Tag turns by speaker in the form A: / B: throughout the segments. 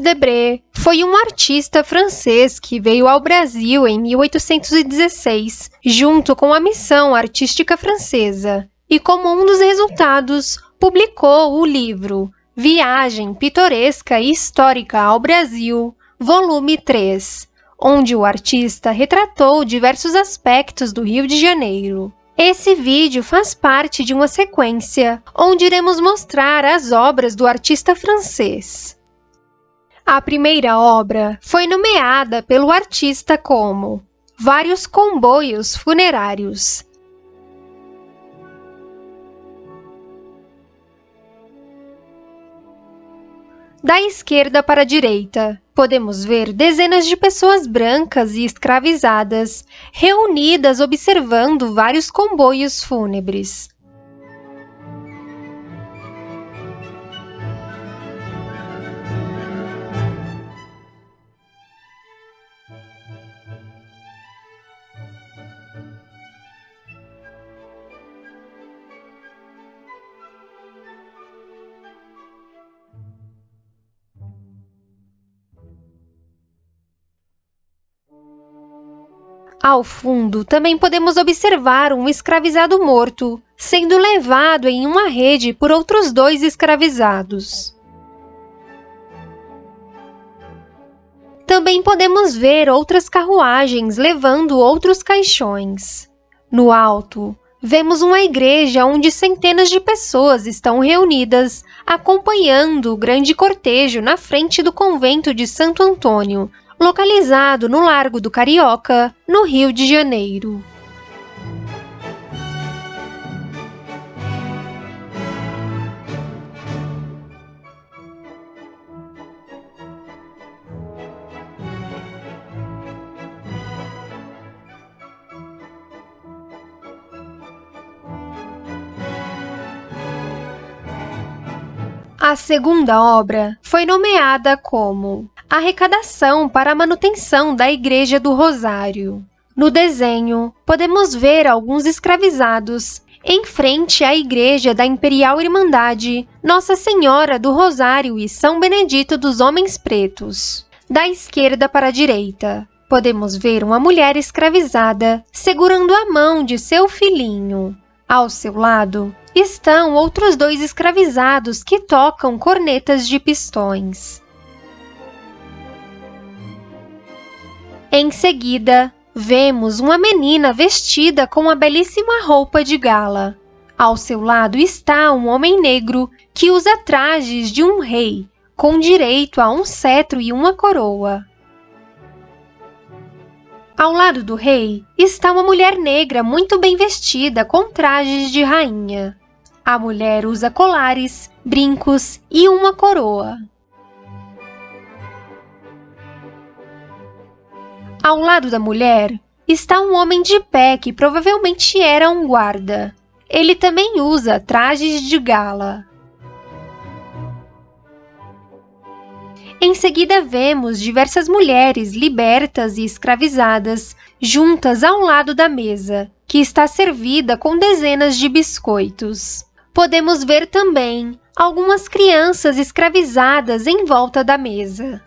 A: Debré foi um artista francês que veio ao Brasil em 1816, junto com a Missão Artística Francesa, e como um dos resultados, publicou o livro Viagem Pitoresca e Histórica ao Brasil, volume 3, onde o artista retratou diversos aspectos do Rio de Janeiro. Esse vídeo faz parte de uma sequência, onde iremos mostrar as obras do artista francês. A primeira obra foi nomeada pelo artista como Vários Comboios Funerários. Da esquerda para a direita, podemos ver dezenas de pessoas brancas e escravizadas reunidas observando vários comboios fúnebres. Ao fundo, também podemos observar um escravizado morto, sendo levado em uma rede por outros 2 escravizados. Também podemos ver outras carruagens levando outros caixões. No alto, vemos uma igreja onde centenas de pessoas estão reunidas, acompanhando o grande cortejo na frente do convento de Santo Antônio, localizado no Largo do Carioca, no Rio de Janeiro. A segunda obra foi nomeada como Arrecadação para a Manutenção da Igreja do Rosário. No desenho, podemos ver alguns escravizados em frente à Igreja da Imperial Irmandade Nossa Senhora do Rosário e São Benedito dos Homens Pretos. Da esquerda para a direita, podemos ver uma mulher escravizada segurando a mão de seu filhinho. Ao seu lado, estão outros 2 escravizados que tocam cornetas de pistões. Em seguida, vemos uma menina vestida com uma belíssima roupa de gala. Ao seu lado está um homem negro que usa trajes de um rei, com direito a um cetro e uma coroa. Ao lado do rei está uma mulher negra muito bem vestida com trajes de rainha. A mulher usa colares, brincos e uma coroa. Ao lado da mulher está um homem de pé que provavelmente era um guarda. Ele também usa trajes de gala. Em seguida vemos diversas mulheres libertas e escravizadas juntas ao lado da mesa, que está servida com dezenas de biscoitos. Podemos ver também algumas crianças escravizadas em volta da mesa.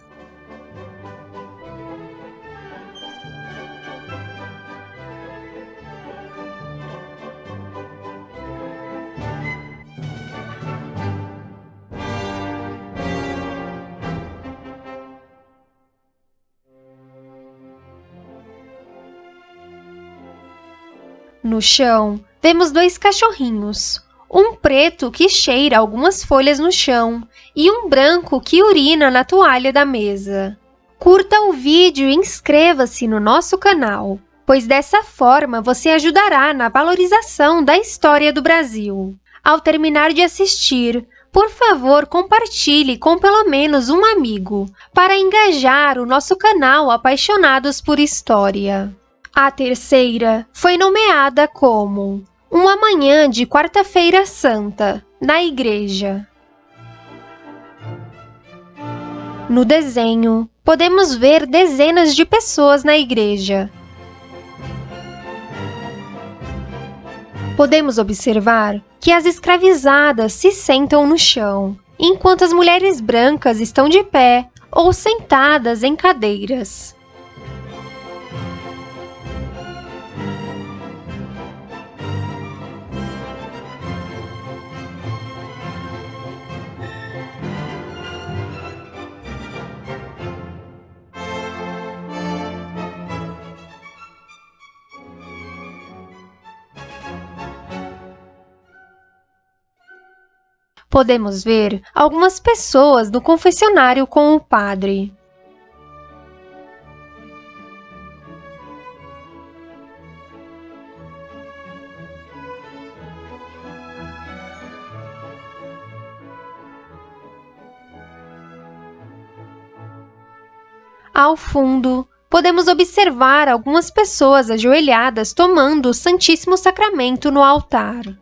A: No chão, vemos 2 cachorrinhos, um preto que cheira algumas folhas no chão e um branco que urina na toalha da mesa. Curta o vídeo e inscreva-se no nosso canal, pois dessa forma você ajudará na valorização da história do Brasil. Ao terminar de assistir, por favor, compartilhe com pelo menos um amigo, para engajar o nosso canal Apaixonados por História. A terceira foi nomeada como Uma Manhã de Quarta-feira Santa, na Igreja. No desenho, podemos ver dezenas de pessoas na igreja. Podemos observar que as escravizadas se sentam no chão, enquanto as mulheres brancas estão de pé, ou sentadas em cadeiras. Podemos ver algumas pessoas no confessionário com o padre. Ao fundo, podemos observar algumas pessoas ajoelhadas tomando o Santíssimo Sacramento no altar.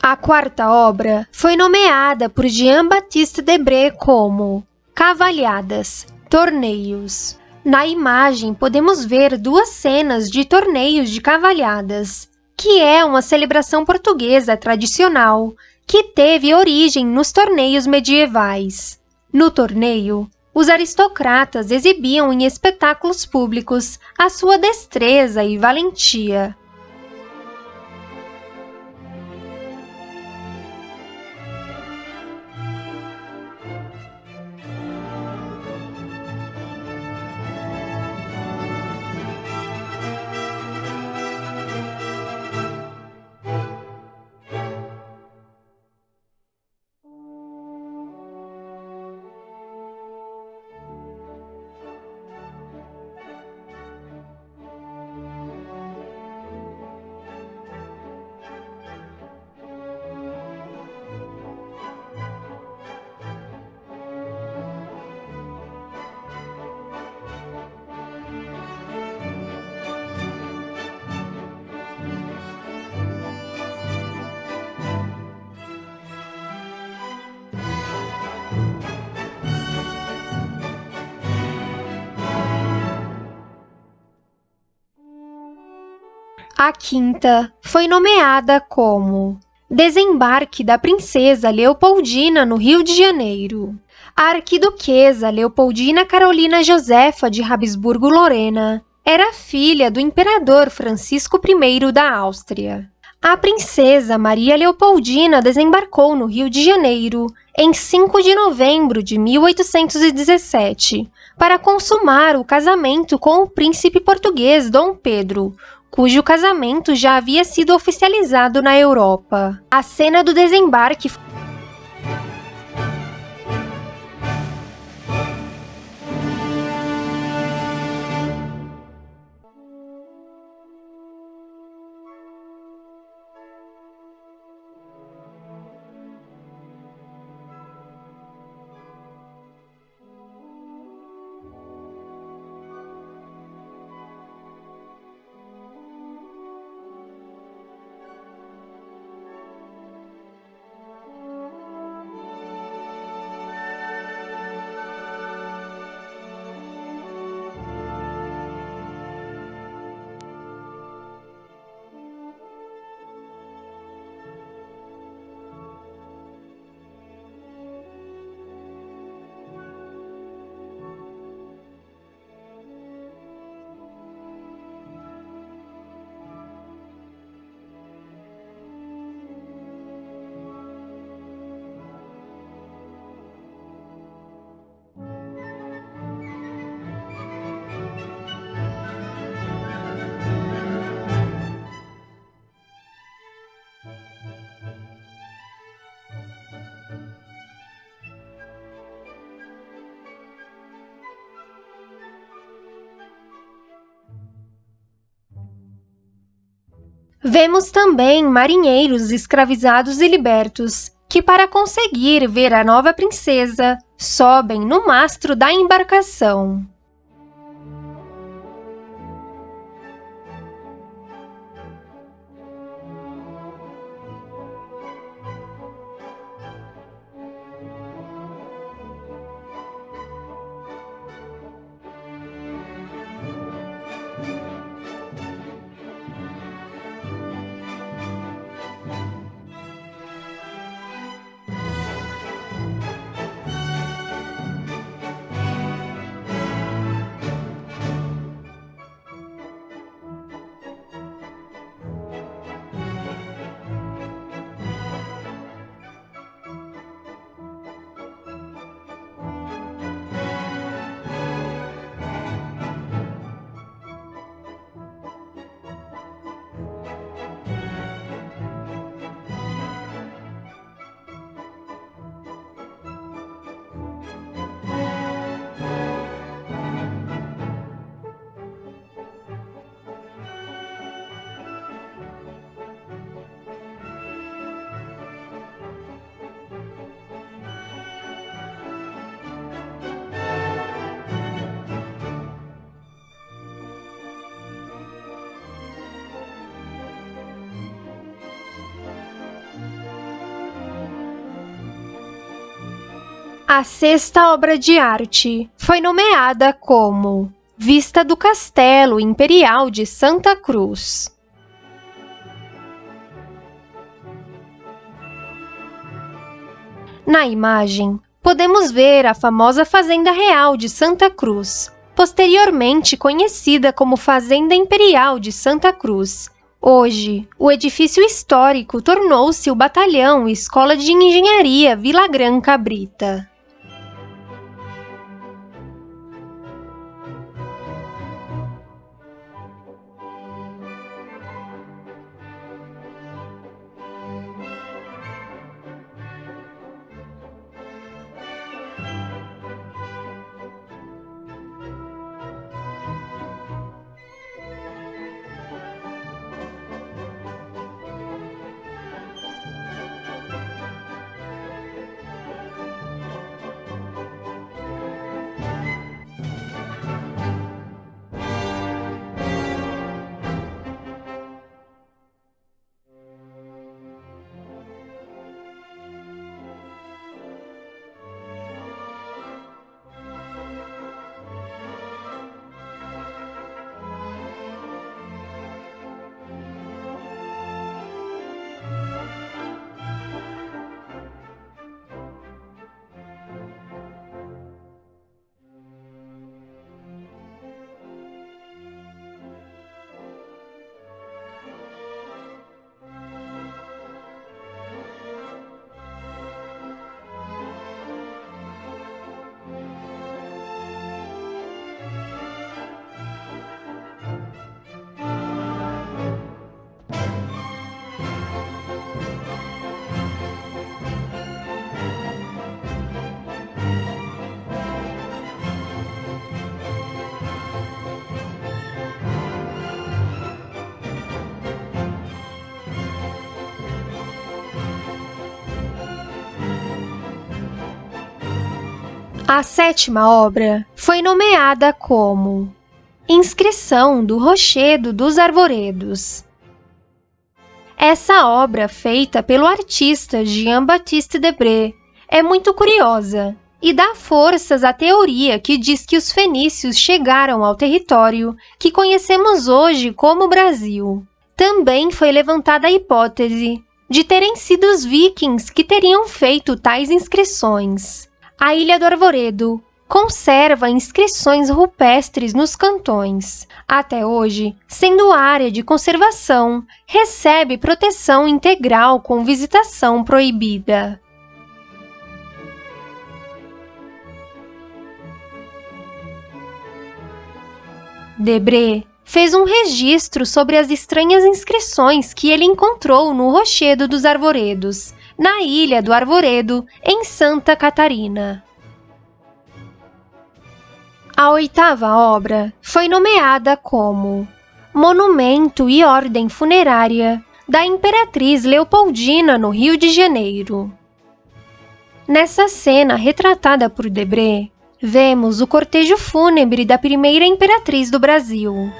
A: A quarta obra foi nomeada por Jean-Baptiste Debré como Cavalhadas, Torneios. Na imagem, podemos ver duas cenas de torneios de cavalhadas, que é uma celebração portuguesa tradicional que teve origem nos torneios medievais. No torneio, os aristocratas exibiam em espetáculos públicos a sua destreza e valentia. A quinta foi nomeada como Desembarque da Princesa Leopoldina no Rio de Janeiro. A arquiduquesa Leopoldina Carolina Josefa de Habsburgo-Lorena era filha do imperador Francisco I da Áustria. A princesa Maria Leopoldina desembarcou no Rio de Janeiro em 5 de novembro de 1817 para consumar o casamento com o príncipe português Dom Pedro, cujo casamento já havia sido oficializado na Europa. A cena do desembarque Vemos também marinheiros escravizados e libertos, que para conseguir ver a nova princesa, sobem no mastro da embarcação. A sexta obra de arte foi nomeada como Vista do Castelo Imperial de Santa Cruz. Na imagem, podemos ver a famosa Fazenda Real de Santa Cruz, posteriormente conhecida como Fazenda Imperial de Santa Cruz. Hoje, o edifício histórico tornou-se o Batalhão Escola de Engenharia Vilagran Cabrita. A sétima obra foi nomeada como Inscrição do Rochedo dos Arvoredos. Essa obra, feita pelo artista Jean-Baptiste Debré, é muito curiosa e dá forças à teoria que diz que os fenícios chegaram ao território que conhecemos hoje como Brasil. Também foi levantada a hipótese de terem sido os vikings que teriam feito tais inscrições. A Ilha do Arvoredo conserva inscrições rupestres nos cantões. Até hoje, sendo área de conservação, recebe proteção integral com visitação proibida. Debré fez um registro sobre as estranhas inscrições que ele encontrou no Rochedo dos Arvoredos, na Ilha do Arvoredo, em Santa Catarina. A oitava obra foi nomeada como monumento e ordem funerária da Imperatriz Leopoldina, no Rio de Janeiro. Nessa cena retratada por Debré, vemos o cortejo fúnebre da primeira imperatriz do Brasil.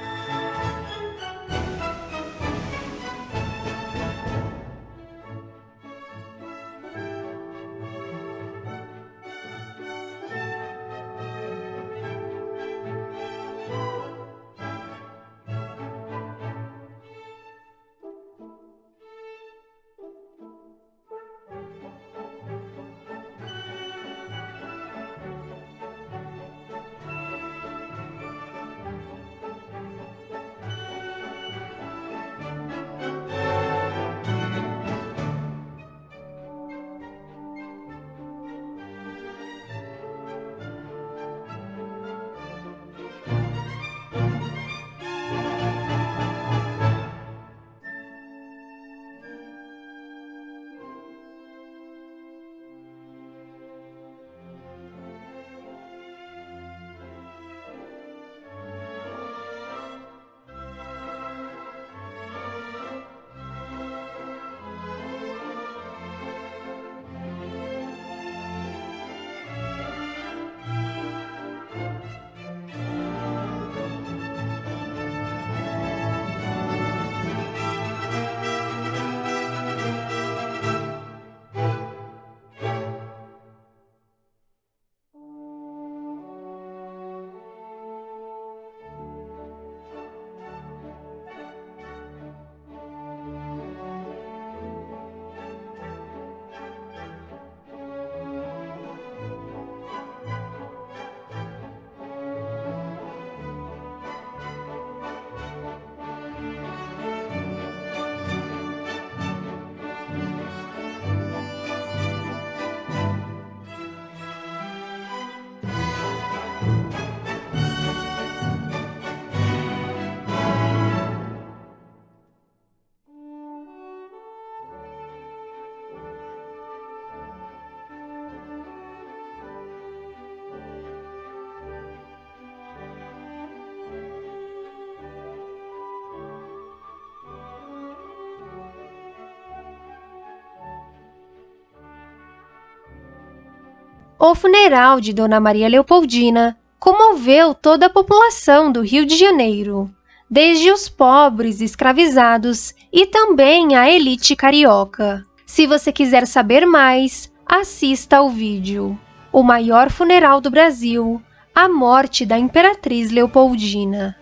A: O funeral de Dona Maria Leopoldina comoveu toda a população do Rio de Janeiro, desde os pobres escravizados e também a elite carioca. Se você quiser saber mais, assista ao vídeo O Maior Funeral do Brasil, a morte da Imperatriz Leopoldina.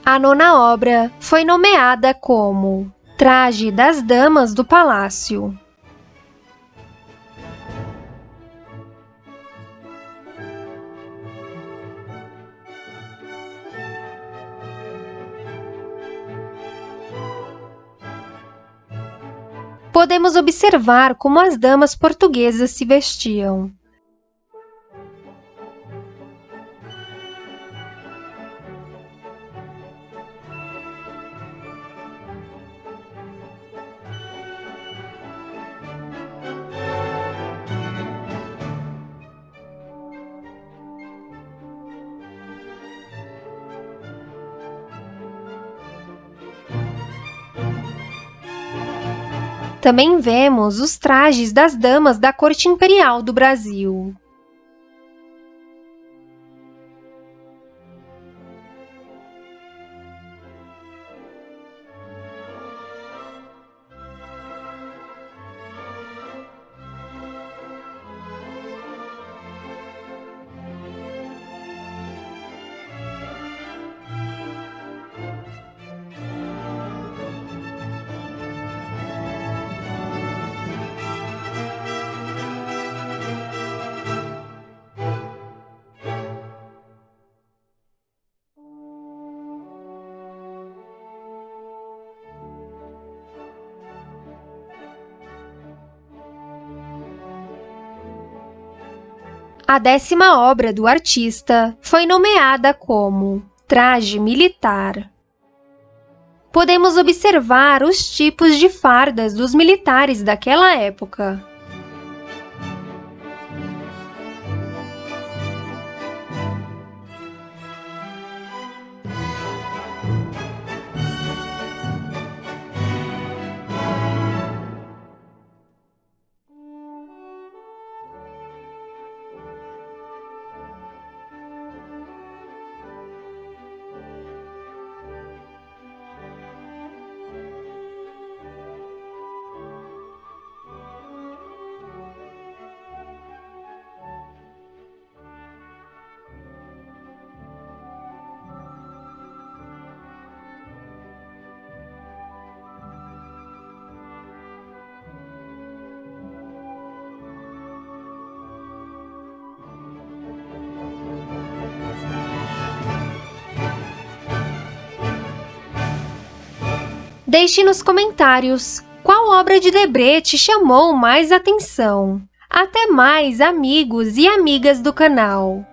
A: A nona obra foi nomeada como Traje das Damas do Palácio. Podemos observar como as damas portuguesas se vestiam. Também vemos os trajes das damas da corte imperial do Brasil. A 10ª obra do artista foi nomeada como Traje Militar. Podemos observar os tipos de fardas dos militares daquela época. Deixe nos comentários qual obra de Debré te chamou mais atenção. Até mais, amigos e amigas do canal!